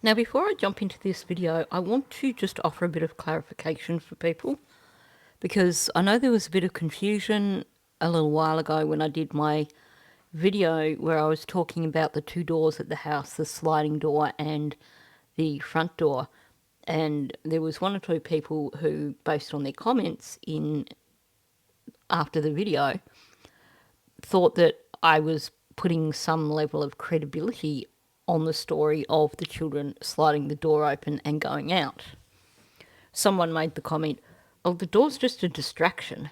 Now, before I jump into this video, I want to just offer a bit of clarification for people, because I know there was a bit of confusion a little while ago when I did my video where I was talking about the two doors at the house, the sliding door and the front door. And there was one or two people who, based on their comments after the video, thought that I was putting some level of credibility on the story of the children sliding the door open and going out. Someone made the comment, "Oh, the door's just a distraction."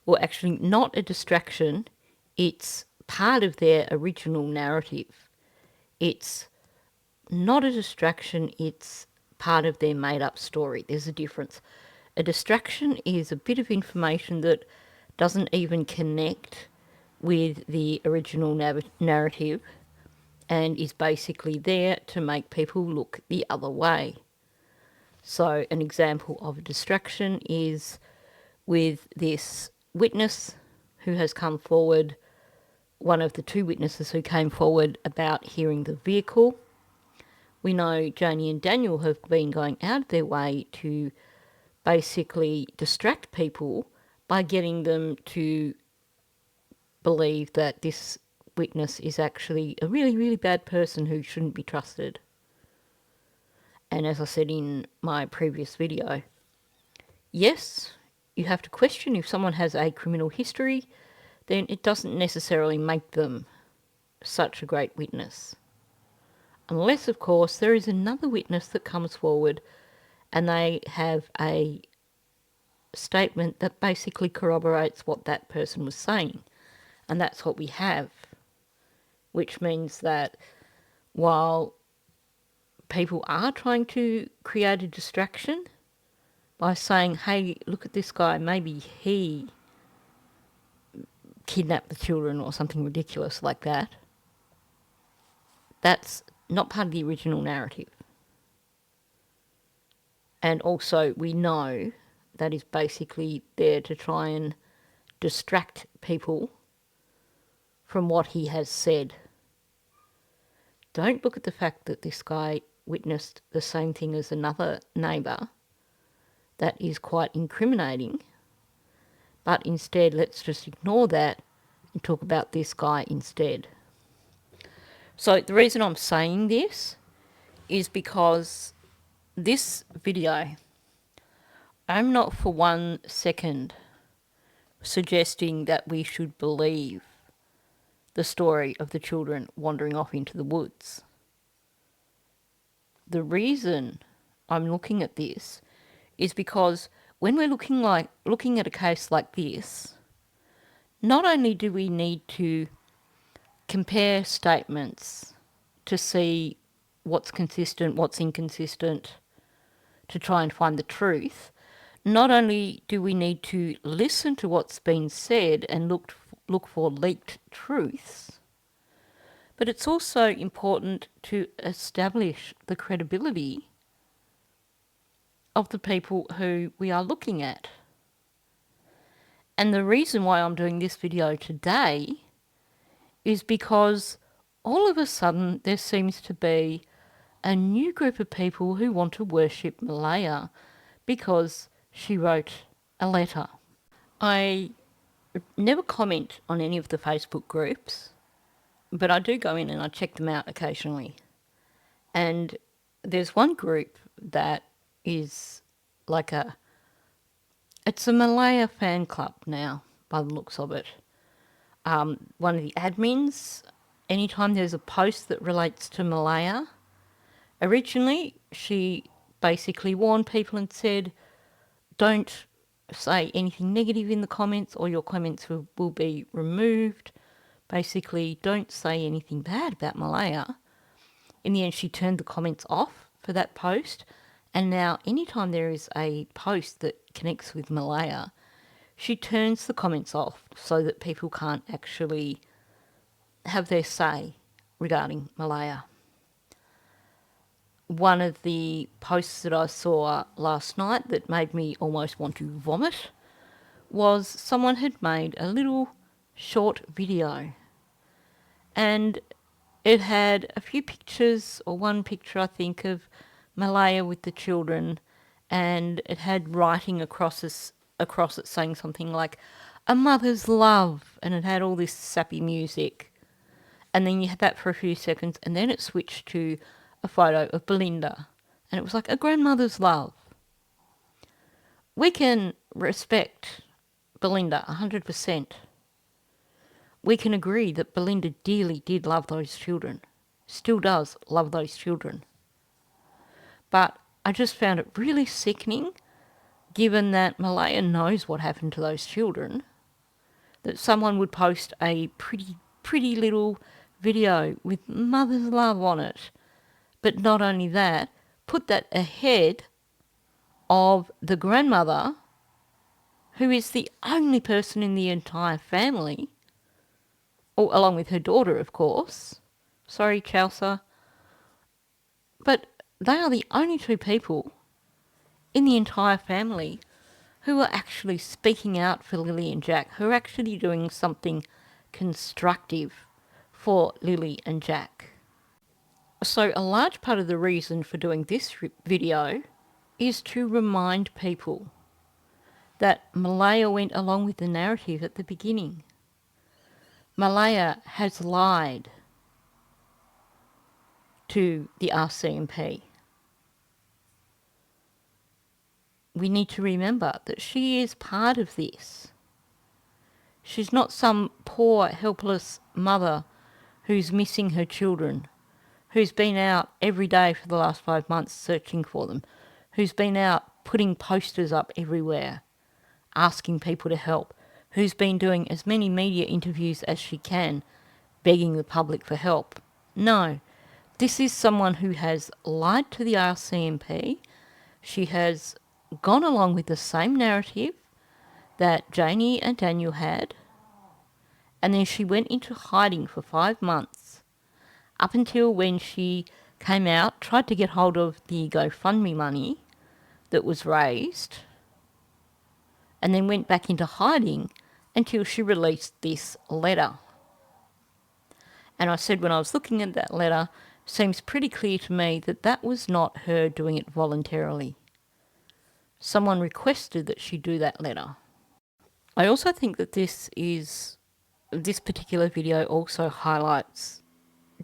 Well, actually, not a distraction. It's part of their original narrative. It's not a distraction, it's part of their made-up story. There's a difference. A distraction is a bit of information that doesn't even connect with the original narrative and is basically there to make people look the other way. So an example of a distraction is with this witness who has come forward, one of the two witnesses who came forward about hearing the vehicle. We know Janie and Daniel have been going out of their way to basically distract people by getting them to believe that this witness is actually a really, really bad person who shouldn't be trusted. And as I said in my previous video, yes, you have to question if someone has a criminal history, then it doesn't necessarily make them such a great witness. Unless, of course, there is another witness that comes forward and they have a statement that basically corroborates what that person was saying. And that's what we have, which means that while people are trying to create a distraction by saying, hey, look at this guy, maybe he kidnapped the children or something ridiculous like that, that's not part of the original narrative. And also we know that is basically there to try and distract people from what he has said. Don't look at the fact that this guy witnessed the same thing as another neighbour. That is quite incriminating. But instead, let's just ignore that and talk about this guy instead. So the reason I'm saying this is because this video, I'm not for 1 second suggesting that we should believe the story of the children wandering off into the woods. The reason I'm looking at this is because when we're looking at a case like this, not only do we need to compare statements to see what's consistent, what's inconsistent, to try and find the truth, not only do we need to listen to what's been said and look for leaked truths, but it's also important to establish the credibility of the people who we are looking at. And the reason why I'm doing this video today is because all of a sudden there seems to be a new group of people who want to worship Malaya because she wrote a letter. I never comment on any of the Facebook groups, but I do go in and I check them out occasionally. And there's one group that is like it's a Malaya fan club now, by the looks of it. One of the admins, anytime there's a post that relates to Malaya, originally she basically warned people and said, don't say anything negative in the comments or your comments will be removed. Basically, don't say anything bad about Malaya. In the end, she turned the comments off for that post, and now anytime there is a post that connects with Malaya, she turns the comments off so that people can't actually have their say regarding Malaya. One of the posts that I saw last night that made me almost want to vomit was someone had made a little short video, and It had a few pictures, or one picture I think, of Malaya with the children, and it had writing across it saying something like "a mother's love," and it had all this sappy music. And then you had that for a few seconds, and then it switched to a photo of Belinda, and it was like a grandmother's love. We can respect Belinda 100%. We can agree that Belinda dearly did love those children, still does love those children. But I just found it really sickening, given that Malaya knows what happened to those children, that someone would post a pretty little video with mother's love on it. But not only that, put that ahead of the grandmother, who is the only person in the entire family, or along with her daughter, of course. Sorry, Chelsea. But they are the only two people in the entire family who are actually speaking out for Lily and Jack, who are actually doing something constructive for Lily and Jack. So a large part of the reason for doing this video is to remind people that Malaya went along with the narrative at the beginning. Malaya has lied to the RCMP. We need to remember that she is part of this. She's not some poor, helpless mother who's missing her children, who's been out every day for the last 5 months searching for them, who's been out putting posters up everywhere, asking people to help, who's been doing as many media interviews as she can, begging the public for help. No, this is someone who has lied to the RCMP. She has gone along with the same narrative that Janie and Daniel had, and then she went into hiding for 5 months, up until when she came out, tried to get hold of the GoFundMe money that was raised, and then went back into hiding until she released this letter. And I said when I was looking at that letter, seems pretty clear to me that that was not her doing it voluntarily. Someone requested that she do that letter. I also think that this particular video also highlights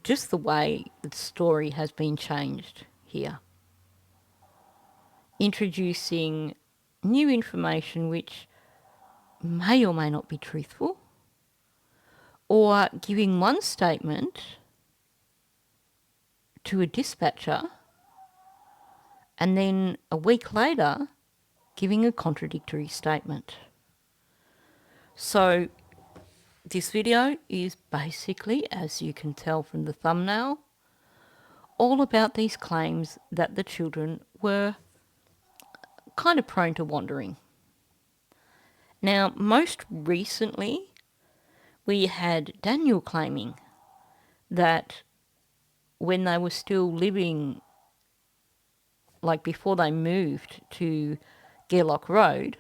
just the way the story has been changed here. Introducing new information which may or may not be truthful, or giving one statement to a dispatcher and then a week later giving a contradictory statement. So this video is basically, as you can tell from the thumbnail, all about these claims that the children were kind of prone to wandering. Now, most recently, we had Daniel claiming that when they were still living, like before they moved to Gairloch Road,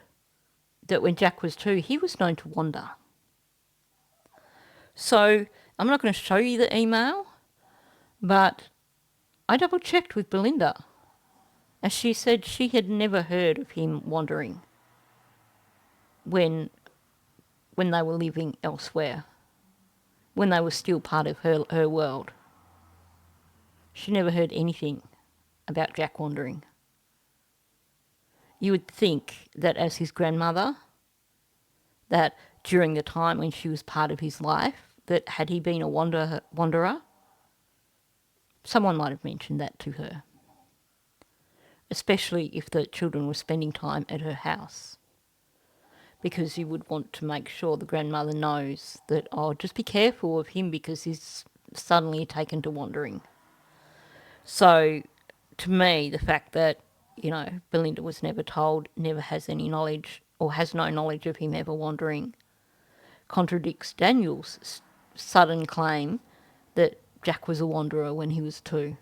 that when Jack was 2, he was known to wander. So I'm not going to show you the email, but I double checked with Belinda, as she said she had never heard of him wandering when they were living elsewhere, when they were still part of her world. She never heard anything about Jack wandering. You would think that as his grandmother, that during the time when she was part of his life, that had he been a wanderer, someone might have mentioned that to her, especially if the children were spending time at her house, because you would want to make sure the grandmother knows that, oh, just be careful of him because he's suddenly taken to wandering. So to me, the fact that, Belinda was never told, never has any knowledge, or has no knowledge of him ever wandering, contradicts Daniel's sudden claim that Jack was a wanderer when he was 2.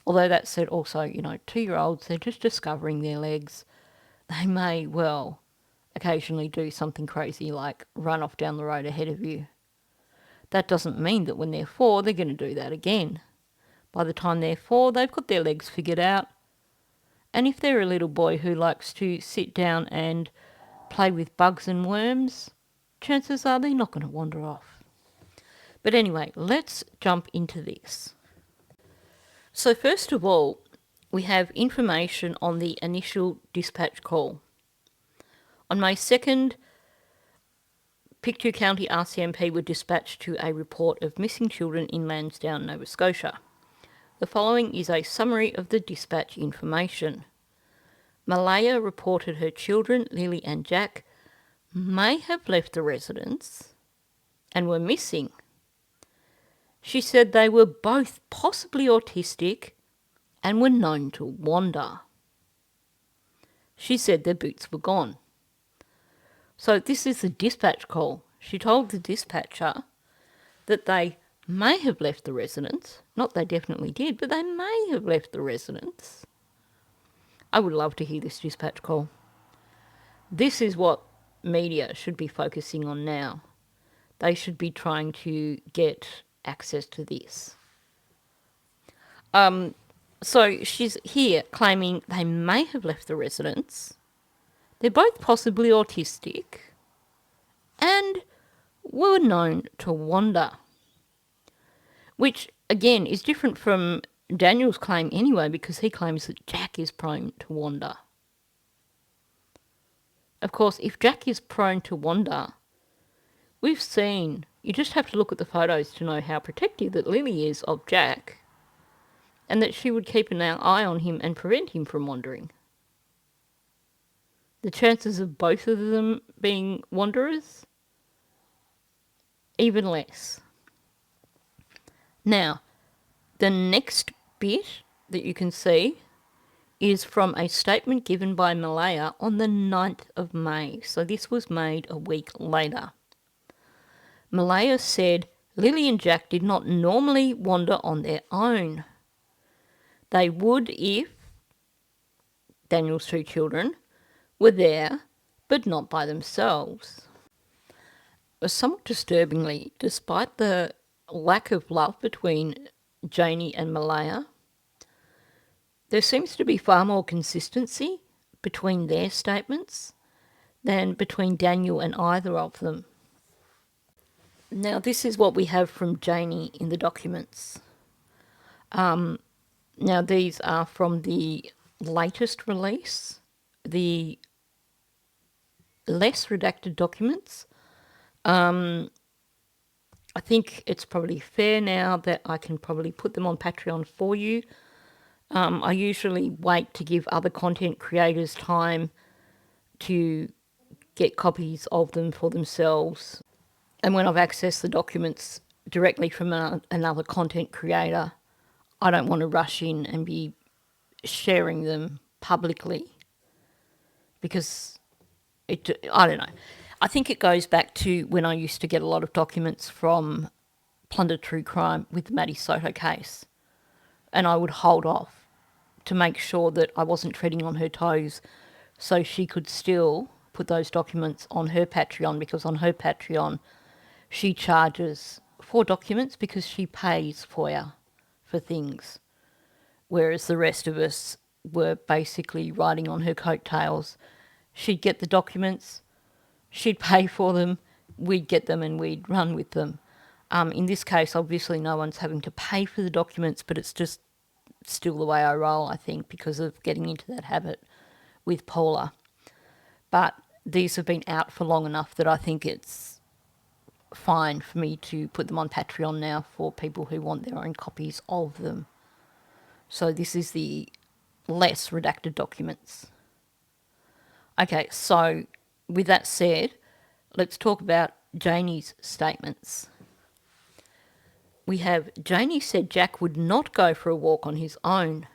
Although that said, also, 2-year-olds, they're just discovering their legs. They may well occasionally do something crazy like run off down the road ahead of you. That doesn't mean that when they're 4, they're going to do that again. By the time they're 4, they've got their legs figured out. And if they're a little boy who likes to sit down and play with bugs and worms, chances are they're not going to wander off. But anyway, let's jump into this. So first of all, we have information on the initial dispatch call. On May 2nd, Pictou County RCMP were dispatched to a report of missing children in Lansdowne, Nova Scotia. The following is a summary of the dispatch information. Malaya reported her children, Lily and Jack, may have left the residence and were missing. She said they were both possibly autistic and were known to wander. She said their boots were gone. So this is the dispatch call. She told the dispatcher that they may have left the residence. Not they definitely did, but they may have left the residence. I would love to hear this dispatch call. This is what media should be focusing on now. They should be trying to get access to this. So she's here claiming they may have left the residence. They're both possibly autistic and were known to wander, which again is different from Daniel's claim anyway, because he claims that Jack is prone to wander. Of course, if Jack is prone to wander, we've seen, you just have to look at the photos to know how protective that Lily is of Jack, and that she would keep an eye on him and prevent him from wandering. The chances of both of them being wanderers, even less. Now, the next bit that you can see is from a statement given by Malaya on the 9th of May. So this was made a week later. Malaya said Lily and Jack did not normally wander on their own. They would if Daniel's 2 children were there, but not by themselves. Somewhat disturbingly, despite the lack of love between Janie and Malaya, there seems to be far more consistency between their statements than between Daniel and either of them. Now, this is what we have from Janie in the documents. Now, these are from the latest release, the less redacted documents. I think it's probably fair now that I can probably put them on Patreon for you. I usually wait to give other content creators time to get copies of them for themselves. And when I've accessed the documents directly from another content creator, I don't want to rush in and be sharing them publicly, because I don't know. I think it goes back to when I used to get a lot of documents from Plunder True Crime with the Maddie Soto case, and I would hold off to make sure that I wasn't treading on her toes, so she could still put those documents on her Patreon, because on her Patreon she charges for documents because she pays for things, whereas the rest of us were basically riding on her coattails. She'd get the documents, she'd pay for them, we'd get them and we'd run with them. In this case, obviously no one's having to pay for the documents, but it's just still the way I roll, I think, because of getting into that habit with Paula. But these have been out for long enough that I think it's fine for me to put them on Patreon now for people who want their own copies of them. So this is the less redacted documents. Okay, so with that said, let's talk about Janie's statements. We have Janie said Jack would not go for a walk on his own.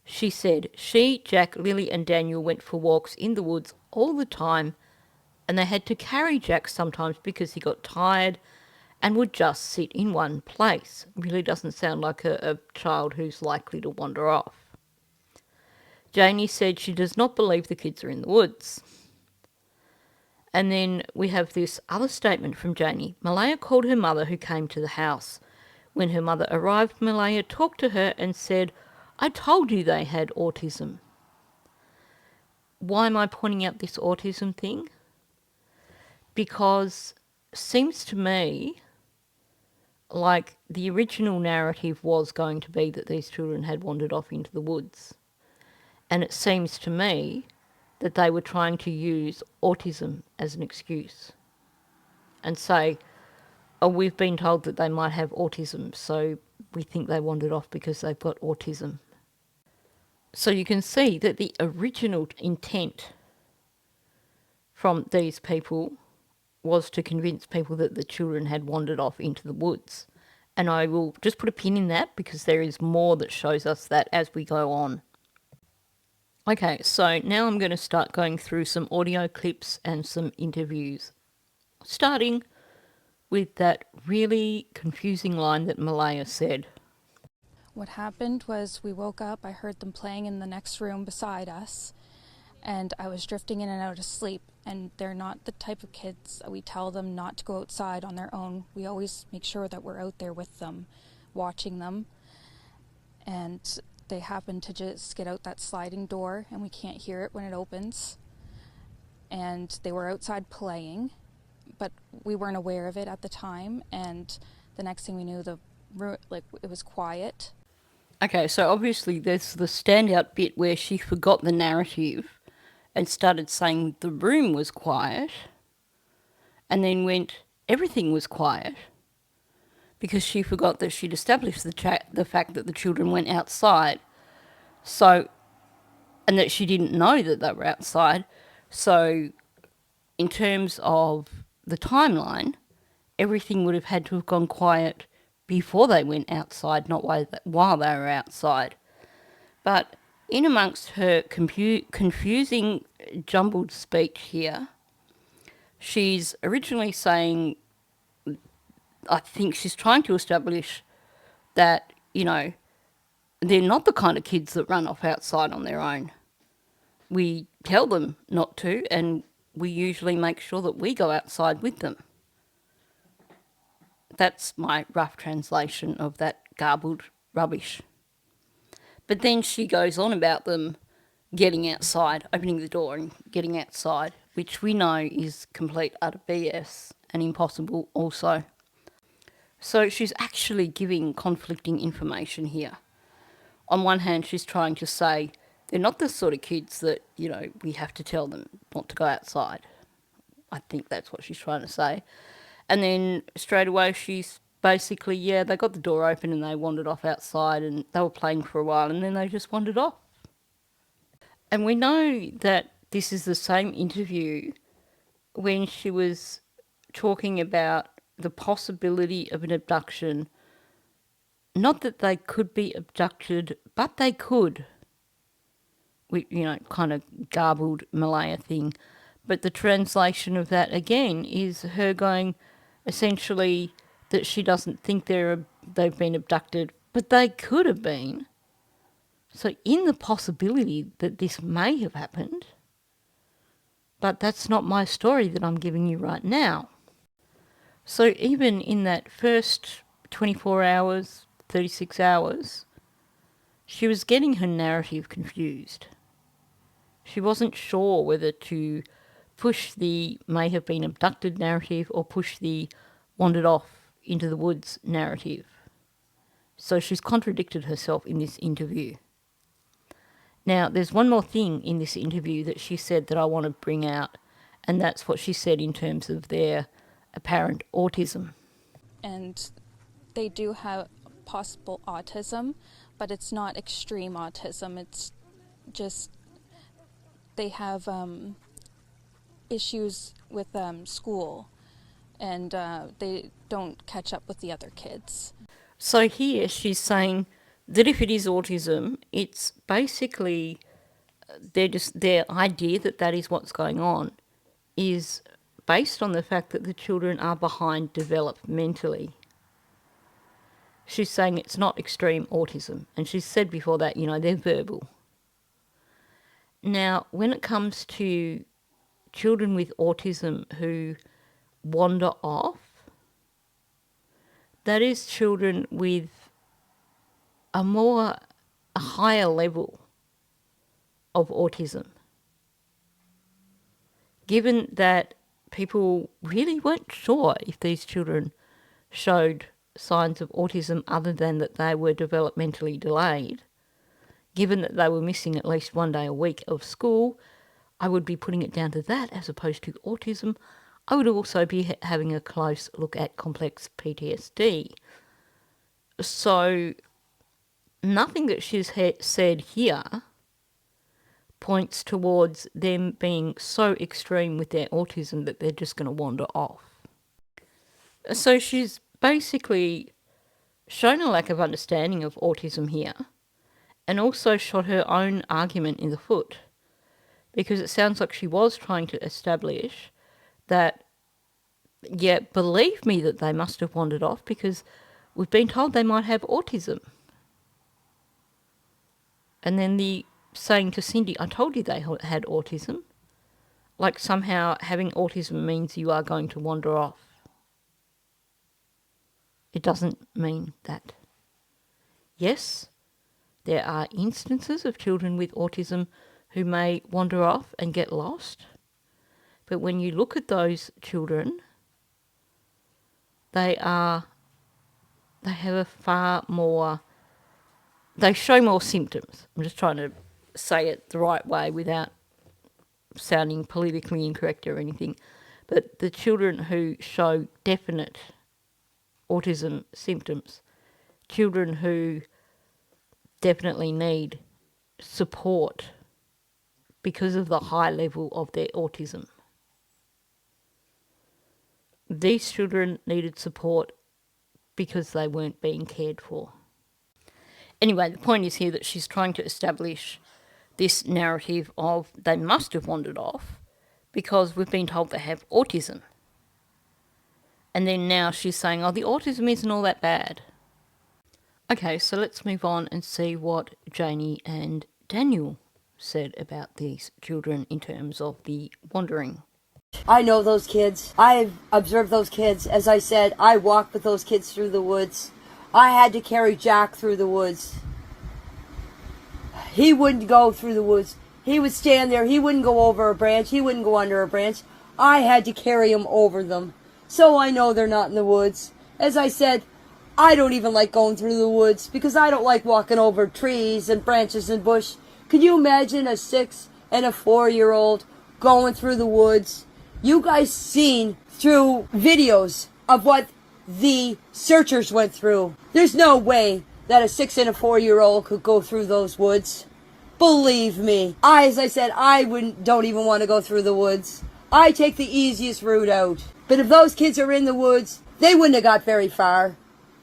She said she, Jack, Lily and Daniel went for walks in the woods all the time, and they had to carry Jack sometimes because he got tired and would just sit in one place. Really doesn't sound like a child who's likely to wander off. Janie said she does not believe the kids are in the woods. And then we have this other statement from Janie. Malaya called her mother, who came to the house. When her mother arrived, Malaya talked to her and said, "I told you they had autism." Why am I pointing out this autism thing? Because it seems to me like the original narrative was going to be that these children had wandered off into the woods. And it seems to me that they were trying to use autism as an excuse and say, oh, we've been told that they might have autism, so we think they wandered off because they've got autism. So you can see that the original intent from these people was to convince people that the children had wandered off into the woods. And I will just put a pin in that because there is more that shows us that as we go on. Okay, so now I'm going to start going through some audio clips and some interviews, starting with that really confusing line that Malaya said. What happened was we woke up, I heard them playing in the next room beside us, and I was drifting in and out of sleep, and they're not the type of kids we tell them not to go outside on their own. We always make sure that we're out there with them, watching them, and they happen to just get out that sliding door, and we can't hear it when it opens, and they were outside playing, but we weren't aware of it at the time, and the next thing we knew, it was quiet. Okay, so obviously there's the standout bit where she forgot the narrative and started saying the room was quiet and then went, everything was quiet, because she forgot that she'd established the fact that the children went outside, so, and that she didn't know that they were outside. So in terms of the timeline, everything would have had to have gone quiet before they went outside, not while they were outside. But in amongst her confusing, jumbled speech here, she's originally saying, I think she's trying to establish that, you know, they're not the kind of kids that run off outside on their own. We tell them not to, and we usually make sure that we go outside with them. That's my rough translation of that garbled rubbish. But then she goes on about them getting outside, opening the door and getting outside, which we know is complete utter BS and impossible also. So she's actually giving conflicting information here. On one hand, she's trying to say they're not the sort of kids that, you know, we have to tell them not to go outside. I think that's what she's trying to say. And then straight away she's basically, yeah, they got the door open and they wandered off outside and they were playing for a while and then they just wandered off. And we know that this is the same interview when she was talking about the possibility of an abduction. Not that they could be abducted, but they could. You know, kind of garbled Malaya thing. But the translation of that, again, is her going essentially that she doesn't think they've been abducted, but they could have been. So in the possibility that this may have happened, but that's not my story that I'm giving you right now. So even in that first 24 hours, 36 hours, she was getting her narrative confused. She wasn't sure whether to push the may have been abducted narrative or push the wandered off into the woods narrative. So she's contradicted herself in this interview. Now, there's one more thing in this interview that she said that I want to bring out, and that's what she said in terms of their apparent autism. And they do have possible autism, but it's not extreme autism. It's just they have issues with school, and they don't catch up with the other kids. So here she's saying that if it is autism, it's basically their idea that that is what's going on is based on the fact that the children are behind developmentally. She's saying it's not extreme autism, and she's said before that, you know, they're verbal. Now, when it comes to children with autism who wander off, that is children with a higher level of autism. Given that people really weren't sure if these children showed signs of autism other than that they were developmentally delayed, given that they were missing at least one day a week of school, I would be putting it down to that as opposed to autism. I would also be having a close look at complex PTSD. So nothing that she's said here points towards them being so extreme with their autism that they're just going to wander off. So she's basically shown a lack of understanding of autism here and also shot her own argument in the foot, because it sounds like she was trying to establish that, yeah, believe me that they must have wandered off because we've been told they might have autism. And then the saying to Cindy, I told you they had autism. Like somehow having autism means you are going to wander off. It doesn't mean that. Yes, there are instances of children with autism who may wander off and get lost. But when you look at those children, they have a far more, they show more symptoms. I'm just trying to say it the right way without sounding politically incorrect or anything. But the children who show definite autism symptoms, children who definitely need support because of the high level of their autism. These children needed support because they weren't being cared for. Anyway, the point is here that she's trying to establish this narrative of they must have wandered off because we've been told they have autism. And then now she's saying, oh, the autism isn't all that bad. Okay, so let's move on and see what Janie and Daniel said about these children in terms of the wandering. I know those kids. I've observed those kids. As I said, I walked with those kids through the woods. I had to carry Jack through the woods. He wouldn't go through the woods. He would stand there. He wouldn't go over a branch. He wouldn't go under a branch. I had to carry him over them. So I know they're not in the woods. As I said, I don't even like going through the woods because I don't like walking over trees and branches and bush. Could you imagine a 6 and a 4-year-old going through the woods? You guys seen through videos of what the searchers went through. There's no way that a 6 and a 4-year-old could go through those woods. Believe me. As I said, don't even want to go through the woods. I take the easiest route out. But if those kids are in the woods, they wouldn't have got very far.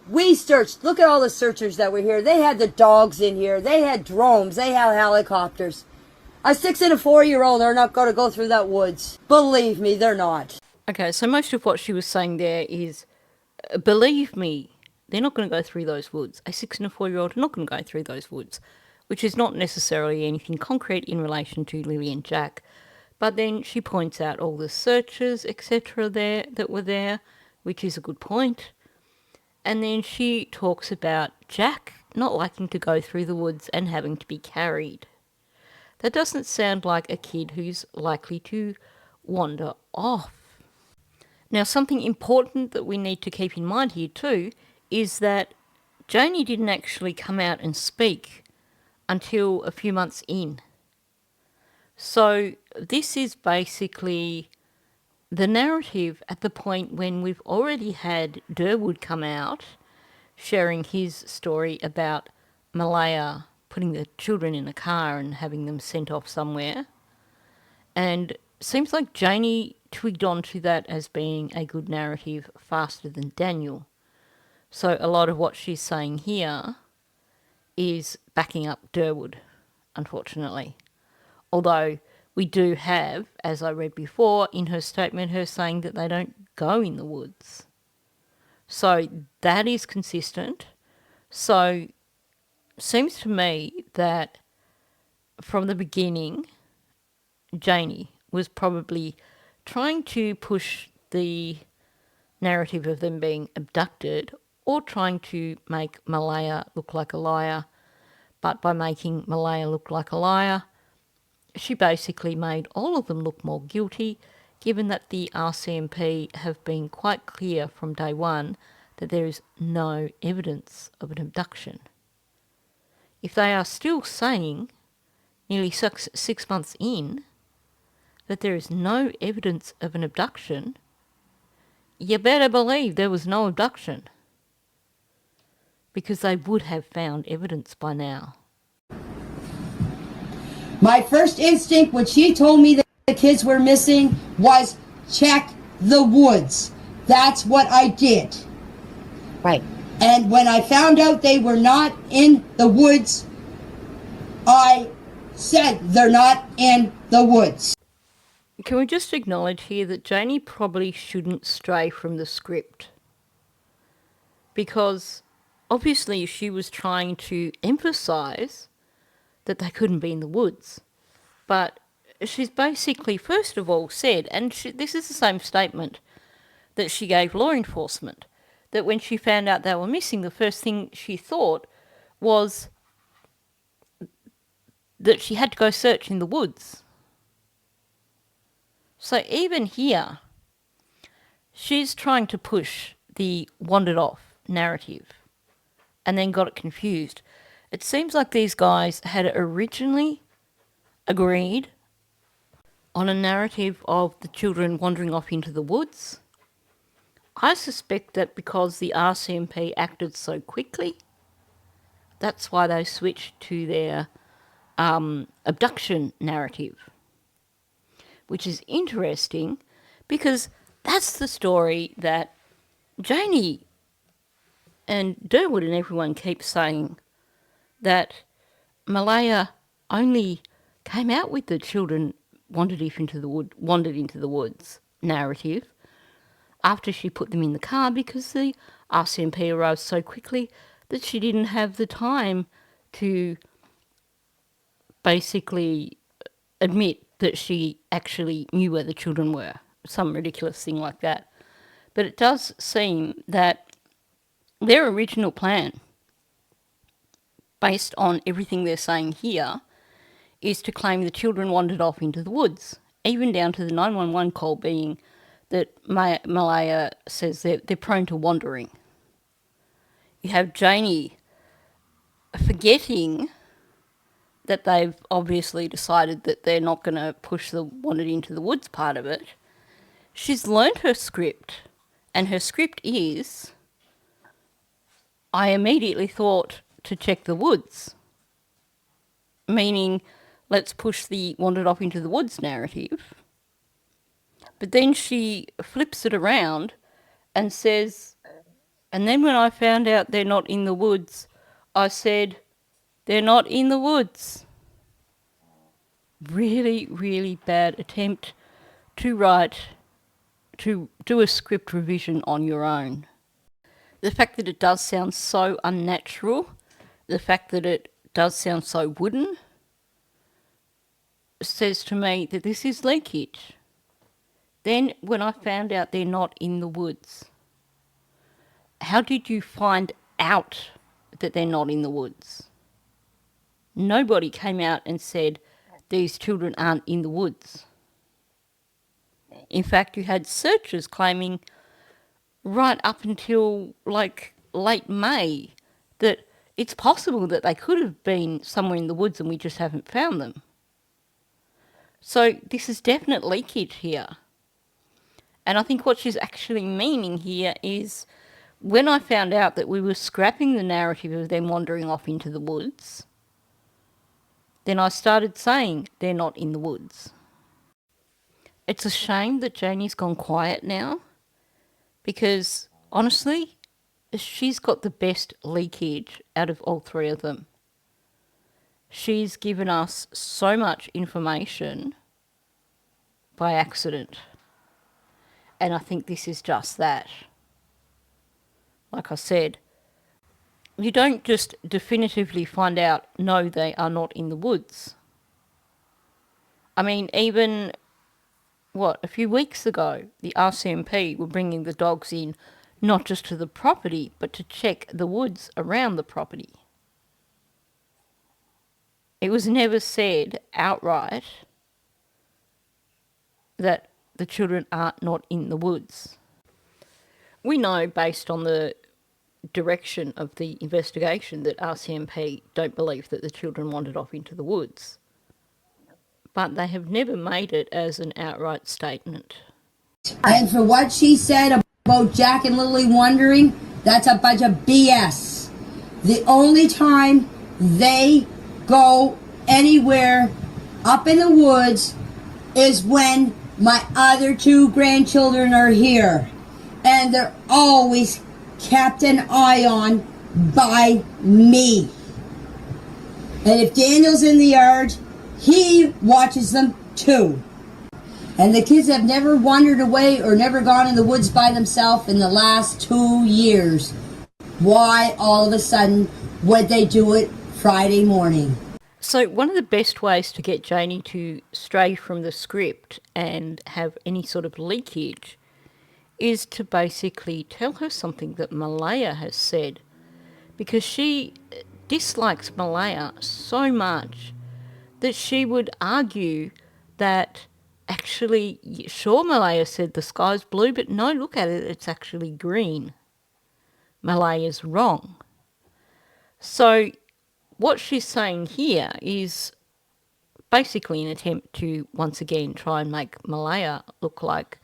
We searched. Look at all the searchers that were here. They had the dogs in here. They had drones. They had helicopters. A 6 and a 4-year-old are not going to go through that woods. Believe me, they're not. Okay, so most of what she was saying there is, believe me, they're not going to go through those woods. A 6 and a 4-year-old are not going to go through those woods, which is not necessarily anything concrete in relation to Lily and Jack. But then she points out all the searchers, etc. there that were there, which is a good point. And then she talks about Jack not liking to go through the woods and having to be carried. That doesn't sound like a kid who's likely to wander off. Now, something important that we need to keep in mind here too is that Janie didn't actually come out and speak until a few months in. So this is basically the narrative at the point when we've already had Durwood come out sharing his story about Malaya putting the children in a car and having them sent off somewhere. And seems like Janie twigged onto that as being a good narrative faster than Daniel. So a lot of what she's saying here is backing up Durwood, unfortunately. Although we do have, as I read before in her statement, her saying that they don't go in the woods. So that is consistent. So seems to me that from the beginning, Janie was probably trying to push the narrative of them being abducted or trying to make Malaya look like a liar. But by making Malaya look like a liar, she basically made all of them look more guilty, given that the RCMP have been quite clear from day one that there is no evidence of an abduction. If they are still saying, nearly 6 months in, that there is no evidence of an abduction, you better believe there was no abduction, because they would have found evidence by now. My first instinct when she told me that the kids were missing was check the woods. That's what I did. Right. And when I found out they were not in the woods, I said they're not in the woods. Can we just acknowledge here that Janie probably shouldn't stray from the script? Because obviously she was trying to emphasise that they couldn't be in the woods. But she's basically, first of all, said, and this is the same statement that she gave law enforcement, that when she found out they were missing, the first thing she thought was that she had to go search in the woods. So even here, she's trying to push the wandered off narrative and then got it confused. It seems like these guys had originally agreed on a narrative of the children wandering off into the woods. I suspect that because the RCMP acted so quickly, that's why they switched to their abduction narrative, which is interesting because that's the story that Janie and Durwood and everyone keeps saying, that Malaya only came out with the children wandered into the woods narrative after she put them in the car, because the RCMP arrived so quickly that she didn't have the time to basically admit that she actually knew where the children were, some ridiculous thing like that. But it does seem that their original plan, based on everything they're saying here, is to claim the children wandered off into the woods, even down to the 911 call being that Malaya says they're prone to wandering. You have Janie forgetting that they've obviously decided that they're not going to push the wandered into the woods part of it. She's learnt her script, and her script is, I immediately thought to check the woods, meaning let's push the wandered off into the woods narrative. But then she flips it around and says, and then when I found out they're not in the woods, I said, they're not in the woods. Really, really bad attempt to do a script revision on your own. The fact that it does sound so unnatural, the fact that it does sound so wooden, says to me that this is leakage. Then when I found out they're not in the woods, how did you find out that they're not in the woods? Nobody came out and said these children aren't in the woods. In fact, you had searchers claiming right up until like late May that it's possible that they could have been somewhere in the woods and we just haven't found them. So this is definite leakage here. And I think what she's actually meaning here is, when I found out that we were scrapping the narrative of them wandering off into the woods, then I started saying they're not in the woods. It's a shame that Janie's gone quiet now, because honestly, she's got the best leakage out of all three of them. She's given us so much information by accident. And I think this is just that. Like I said, you don't just definitively find out, no, they are not in the woods. I mean, even a few weeks ago, the RCMP were bringing the dogs in not just to the property, but to check the woods around the property. It was never said outright that the children are not in the woods. We know, based on the direction of the investigation, that RCMP don't believe that the children wandered off into the woods. But they have never made it as an outright statement. And for what she said about Jack and Lily wandering, that's a bunch of BS. The only time they go anywhere up in the woods is when my other two grandchildren are here. And they're always kept an eye on by me. And if Daniel's in the yard, he watches them too. And the kids have never wandered away or never gone in the woods by themselves in the last 2 years. Why all of a sudden would they do it Friday morning? So one of the best ways to get Janie to stray from the script and have any sort of leakage is to basically tell her something that Malaya has said, because she dislikes Malaya so much that she would argue that actually, sure, Malaya said the sky's blue, but no, look at it, it's actually green. Malaya's wrong. So what she's saying here is basically an attempt to once again try and make Malaya look like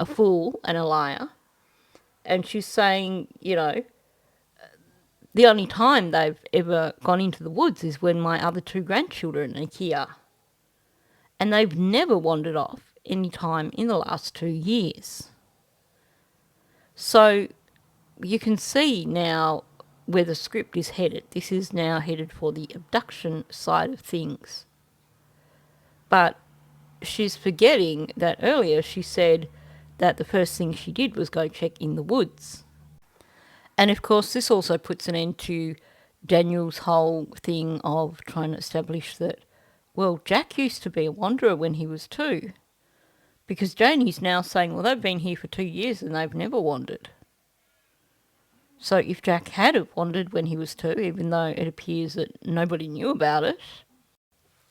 a fool and a liar. And she's saying, you know, the only time they've ever gone into the woods is when my other two grandchildren are here. And they've never wandered off any time in the last 2 years. So you can see now where the script is headed. This is now headed for the abduction side of things. But she's forgetting that earlier she said that the first thing she did was go check in the woods. And of course this also puts an end to Daniel's whole thing of trying to establish that, well, Jack used to be a wanderer when he was 2. Because Janie's now saying, well, they've been here for 2 years and they've never wandered. So if Jack had have wandered when he was 2, even though it appears that nobody knew about it,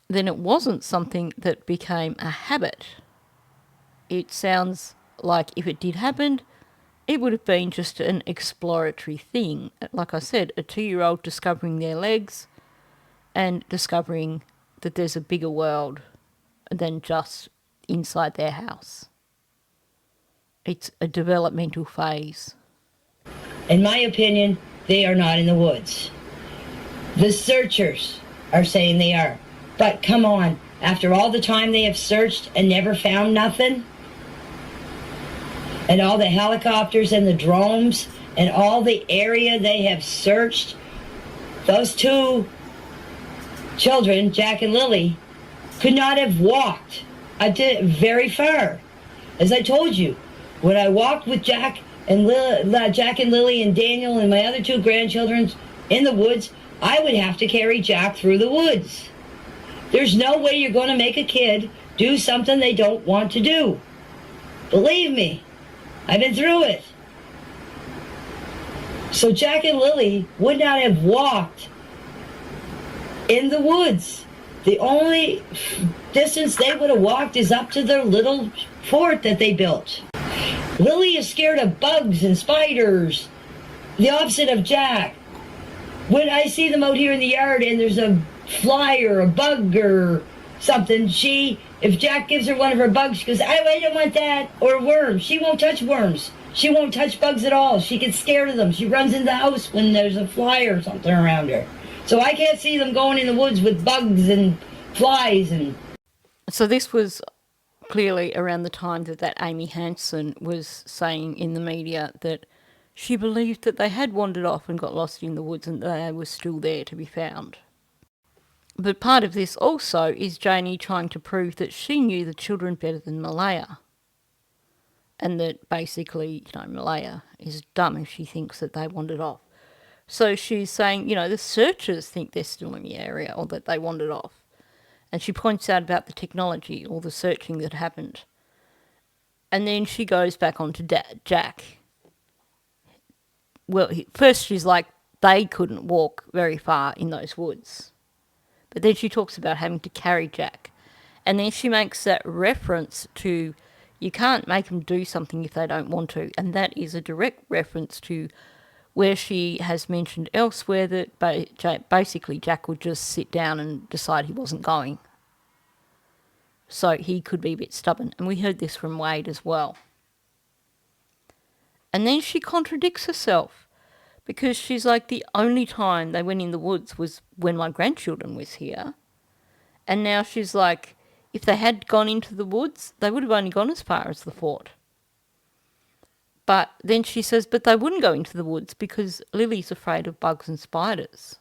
then it wasn't something that became a habit. It sounds like if it did happen, it would have been just an exploratory thing. Like I said, a 2-year-old discovering their legs and discovering that there's a bigger world than just inside their house. It's a developmental phase. In my opinion, they are not in the woods. The searchers are saying they are. But come on, after all the time they have searched and never found nothing, and all the helicopters and the drones and all the area they have searched, those 2 children, Jack and Lily, could not have walked very far. As I told you, when I walked with Jack and Lily and Daniel and my other 2 grandchildren in the woods, I would have to carry Jack through the woods. There's no way you're going to make a kid do something they don't want to do. Believe me, I've been through it. So Jack and Lily would not have walked in the woods. The only distance they would have walked is up to their little fort that they built. Lily is scared of bugs and spiders, the opposite of Jack. When I see them out here in the yard and there's a fly or a bug or something, if Jack gives her one of her bugs, she goes, I don't want that. Or worms. She won't touch worms. She won't touch bugs at all. She gets scared of them. She runs in the house when there's a fly or something around her. So I can't see them going in the woods with bugs and flies. So this was clearly around the time that Amy Hansen was saying in the media that she believed that they had wandered off and got lost in the woods and they were still there to be found. But part of this also is Janie trying to prove that she knew the children better than Malaya. And that basically, Malaya is dumb if she thinks that they wandered off. So she's saying, the searchers think they're still in the area or that they wandered off. And she points out about the technology or the searching that happened. And then she goes back on to Jack. Well, first she's like, they couldn't walk very far in those woods. But then she talks about having to carry Jack. And then she makes that reference to you can't make them do something if they don't want to. And that is a direct reference to where she has mentioned elsewhere that basically Jack would just sit down and decide he wasn't going. So he could be a bit stubborn. And we heard this from Wade as well. And then she contradicts herself because she's like, the only time they went in the woods was when my grandchildren was here. And now she's like, if they had gone into the woods, they would have only gone as far as the fort. But then she says, but they wouldn't go into the woods because Lily's afraid of bugs and spiders.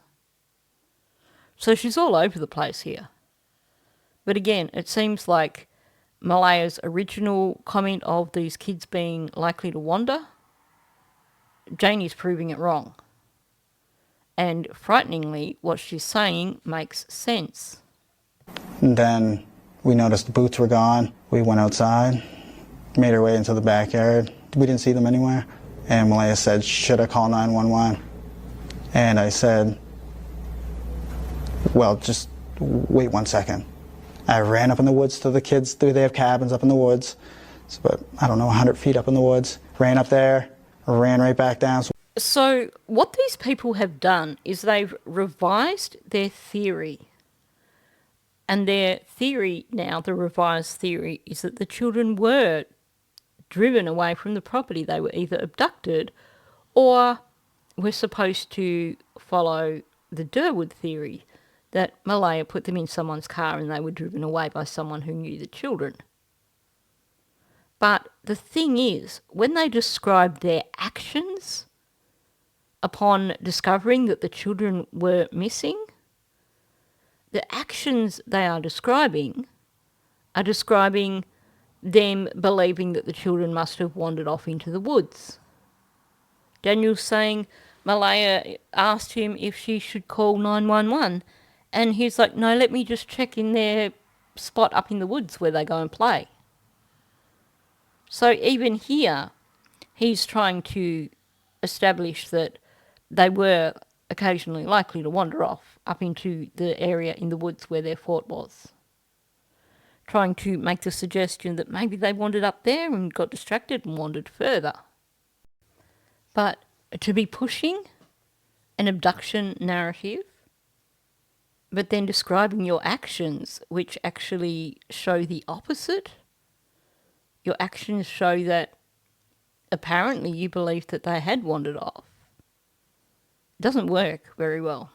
So she's all over the place here. But again, it seems like Malaya's original comment of these kids being likely to wander, Janie's proving it wrong. And frighteningly, what she's saying makes sense. And then we noticed the boots were gone. We went outside, made our way into the backyard. We didn't see them anywhere. And Malaya said, should I call 911? And I said, well, just wait 1 second. I ran up in the woods to the kids. They have cabins up in the woods. It's about, 100 feet up in the woods. Ran up there, ran right back down. So what these people have done is they've revised their theory. And their theory now, the revised theory, is that the children were driven away from the property. They were either abducted or were supposed to follow the Durwood theory, that Malaya put them in someone's car and they were driven away by someone who knew the children. But the thing is, when they describe their actions upon discovering that the children were missing, the actions they are describing them believing that the children must have wandered off into the woods. Daniel's saying Malaya asked him if she should call 911, and he's like, no, let me just check in their spot up in the woods where they go and play. So even here, he's trying to establish that they were occasionally likely to wander off up into the area in the woods where their fort was. Trying to make the suggestion that maybe they wandered up there and got distracted and wandered further. But to be pushing an abduction narrative, but then describing your actions which actually show the opposite, your actions show that apparently you believe that they had wandered off. It doesn't work very well.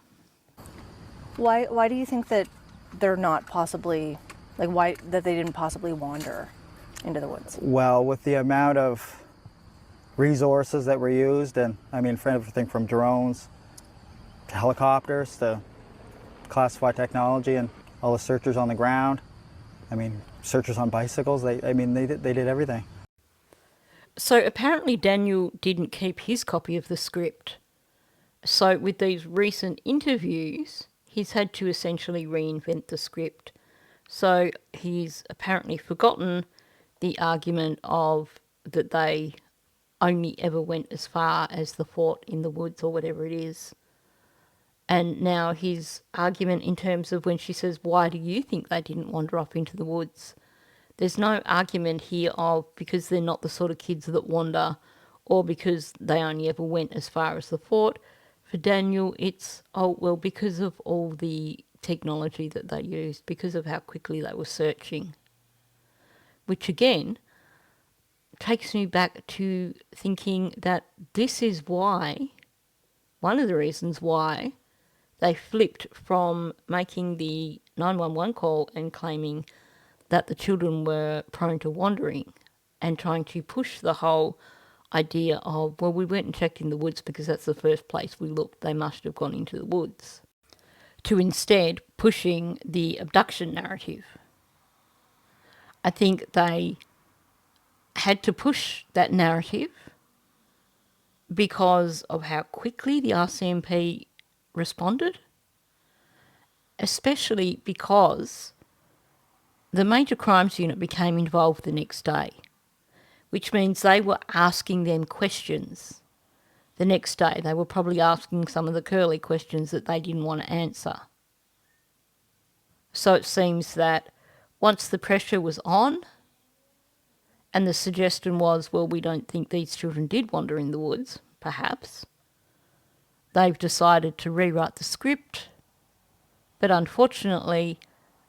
Why do you think that they're not possibly, why that they didn't possibly wander into the woods? Well, with the amount of resources that were used, and for everything from drones to helicopters to classified technology and all the searchers on the ground, searchers on bicycles, they did everything. So apparently Daniel didn't keep his copy of the script. So with these recent interviews, he's had to essentially reinvent the script. So he's apparently forgotten the argument of that they only ever went as far as the fort in the woods or whatever it is. And now his argument in terms of when she says, why do you think they didn't wander off into the woods? There's no argument here of because they're not the sort of kids that wander or because they only ever went as far as the fort. For Daniel, it's, because of all the technology that they used, because of how quickly they were searching. Which again takes me back to thinking that this is why, one of the reasons why they flipped from making the 911 call and claiming that the children were prone to wandering and trying to push the whole idea of, we went and checked in the woods because that's the first place we looked, they must have gone into the woods, to instead pushing the abduction narrative. I think they had to push that narrative because of how quickly the RCMP responded, especially because the Major Crimes Unit became involved the next day. which means they were asking them questions. The next day, they were probably asking some of the curly questions that they didn't want to answer. So it seems that once the pressure was on, and the suggestion was, well, we don't think these children did wander in the woods, perhaps, they've decided to rewrite the script, but unfortunately,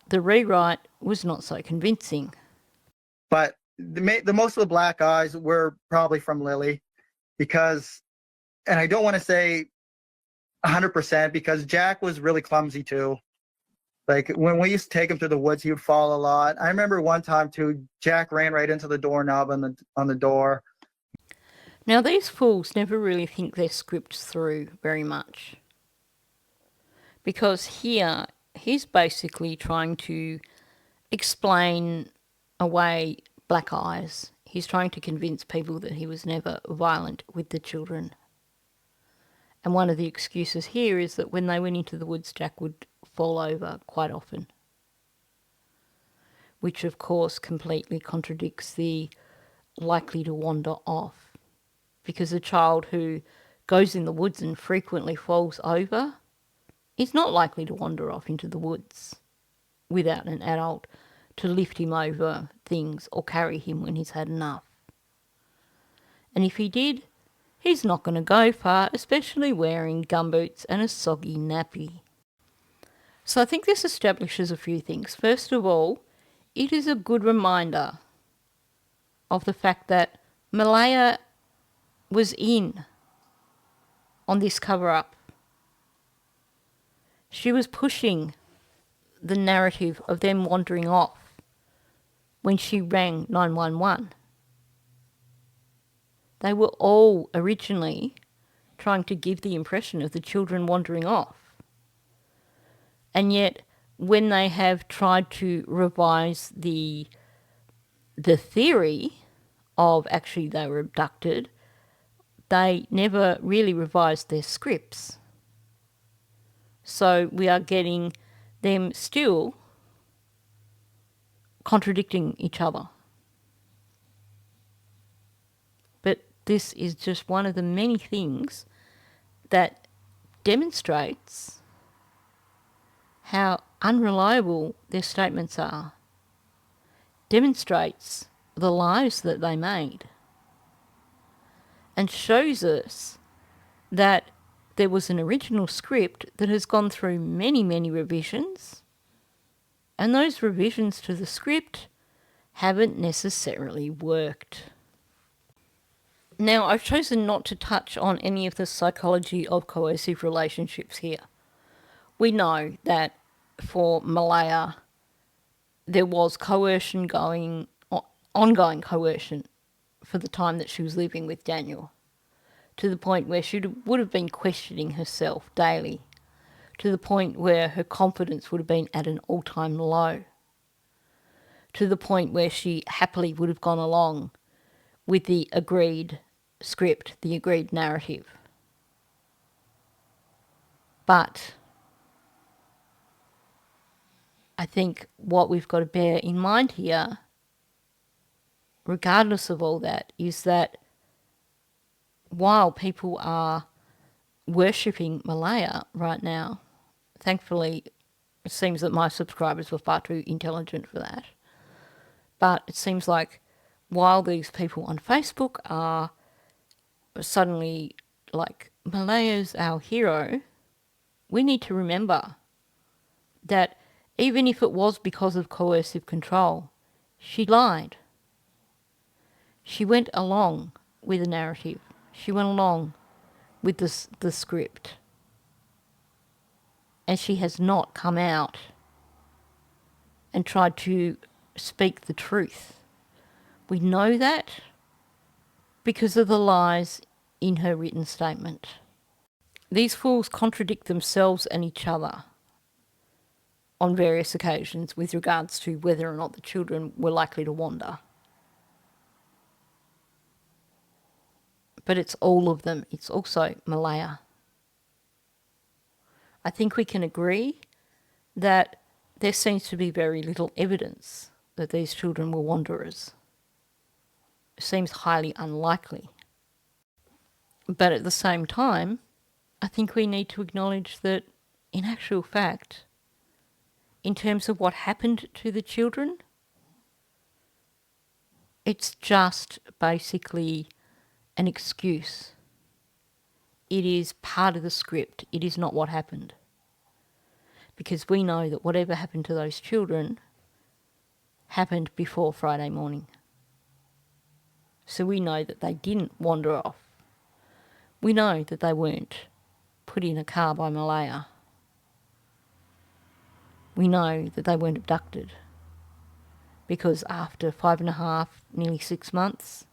the rewrite was not so convincing. But the most of the black eyes were probably from Lily, because, and I don't want to say 100% because Jack was really clumsy too. Like when we used to take him to the woods, he would fall a lot. I remember one time too, Jack ran right into the doorknob on the door. Now, these fools never really think their scripts through very much, because here he's basically trying to explain away black eyes. He's trying to convince people that he was never violent with the children. And one of the excuses here is that when they went into the woods, Jack would fall over quite often, which of course completely contradicts the likely to wander off, because a child who goes in the woods and frequently falls over is not likely to wander off into the woods without an adult to lift him over things or carry him when he's had enough. And if he did, he's not going to go far, especially wearing gumboots and a soggy nappy. So I think this establishes a few things. First of all, it is a good reminder of the fact that Malaya was in on this cover-up. She was pushing the narrative of them wandering off when she rang 911. They were all originally trying to give the impression of the children wandering off. And yet, when they have tried to revise the theory of actually they were abducted, they never really revised their scripts. So we are getting them still contradicting each other. But this is just one of the many things that demonstrates how unreliable their statements are, demonstrates the lies that they made, and shows us that there was an original script that has gone through many, many revisions, and those revisions to the script haven't necessarily worked. Now, I've chosen not to touch on any of the psychology of coercive relationships here. We know that for Malaya, there was coercion ongoing coercion for the time that she was living with Daniel, to the point where she would have been questioning herself daily, to the point where her confidence would have been at an all-time low, to the point where she happily would have gone along with the agreed script, the agreed narrative. But I think what we've got to bear in mind here, regardless of all that, is that while people are worshipping Malaya right now, thankfully it seems that my subscribers were far too intelligent for that. But it seems like while these people on Facebook are suddenly like, Malaya's our hero, we need to remember that even if it was because of coercive control, she lied. She went along with the narrative. She went along with the script. And she has not come out and tried to speak the truth. We know that because of the lies in her written statement. These fools contradict themselves and each other on various occasions with regards to whether or not the children were likely to wander. But it's all of them. It's also Malaya. I think we can agree that there seems to be very little evidence that these children were wanderers, seems highly unlikely. But at the same time, I think we need to acknowledge that, in actual fact, in terms of what happened to the children, it's just basically an excuse. It is part of the script. It is not what happened. Because we know that whatever happened to those children happened before Friday morning. So we know that they didn't wander off. We know that they weren't put in a car by Malaya. We know that they weren't abducted. Because after 5.5, nearly 6 months,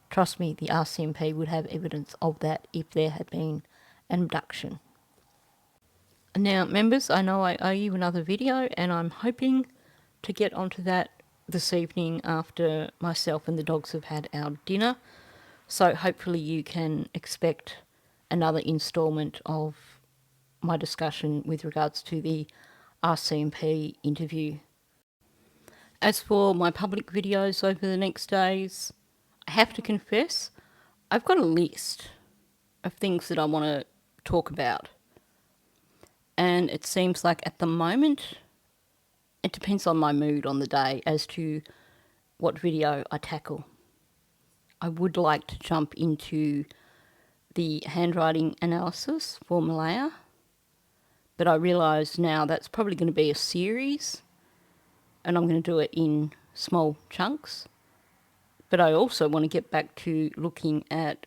trust me, the RCMP would have evidence of that if there had been an abduction. Now, members, I know I owe you another video, and I'm hoping to get onto that this evening after myself and the dogs have had our dinner. So hopefully you can expect another instalment of my discussion with regards to the RCMP interview. As for my public videos over the next days, I have to confess, I've got a list of things that I want to talk about. And it seems like at the moment, it depends on my mood on the day as to what video I tackle. I would like to jump into the handwriting analysis for Malaya, but I realise now that's probably going to be a series, and I'm going to do it in small chunks. But I also want to get back to looking at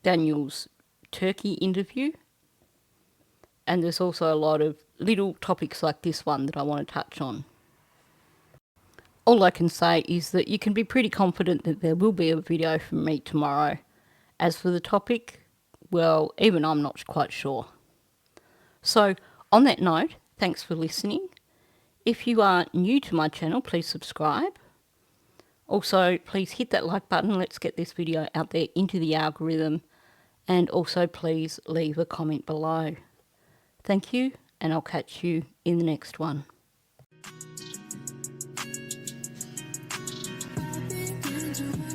Daniel's Turkey interview. And there's also a lot of little topics like this one that I want to touch on. All I can say is that you can be pretty confident that there will be a video from me tomorrow. As for the topic, well, even I'm not quite sure. So, on that note, thanks for listening. If you are new to my channel, please subscribe. Also, please hit that like button. Let's get this video out there into the algorithm. And also, please leave a comment below. Thank you, and I'll catch you in the next one. I've been